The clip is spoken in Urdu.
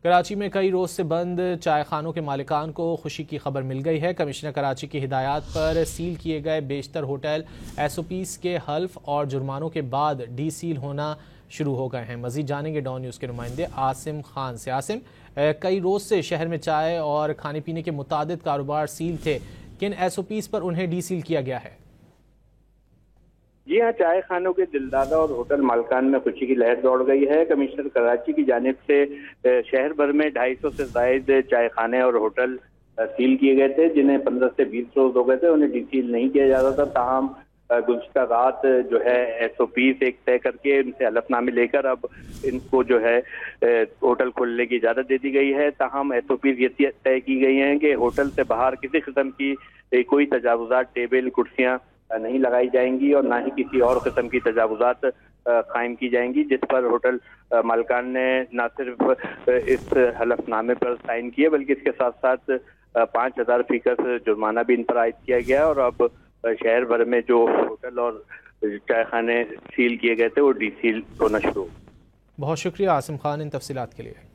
کراچی میں کئی روز سے بند چائے خانوں کے مالکان کو خوشی کی خبر مل گئی ہے۔ کمشنر کراچی کی ہدایات پر سیل کیے گئے بیشتر ہوٹل ایس او پیز کے حلف اور جرمانوں کے بعد ڈی سیل ہونا شروع ہو گئے ہیں۔ مزید جانیں گے ڈان نیوز کے نمائندے عاصم خان سے۔ عاصم، کئی روز سے شہر میں چائے اور کھانے پینے کے متعدد کاروبار سیل تھے، کن ایس او پیز پر انہیں ڈی سیل کیا گیا ہے؟ جی ہاں، چائے خانوں کے دلدادہ اور ہوٹل مالکان میں خوشی کی لہر دوڑ گئی ہے۔ کمشنر کراچی کی جانب سے شہر بھر میں 250 سے زائد چائے خانے اور ہوٹل سیل کیے گئے تھے، جنہیں 15 سے 20 روز ہو گئے تھے انہیں ڈی سیل نہیں کیا جاتا تھا۔ تاہم گزشتہ رات جو ہے ایس او پیز ایک طے کر کے ان سے حلف نامے لے کر اب ان کو جو ہے ہوٹل کھولنے کی اجازت دے دی گئی ہے۔ تاہم ایس او پیز یہ طے کی گئی ہیں کہ ہوٹل سے باہر کسی قسم کی کوئی تجاوزات، ٹیبل، کرسیاں نہیں لگائی جائیں گی اور نہ ہی کسی اور قسم کی تجاوزات قائم کی جائیں گی، جس پر ہوٹل مالکان نے نہ صرف اس حلف نامے پر سائن کیے بلکہ اس کے ساتھ ساتھ 5000% جرمانہ بھی ان پر عائد کیا گیا، اور اب شہر بھر میں جو ہوٹل اور چائے خانے سیل کیے گئے تھے وہ ڈی سیل ہونا شروع۔ بہت شکریہ عاصم خان ان تفصیلات کے لیے۔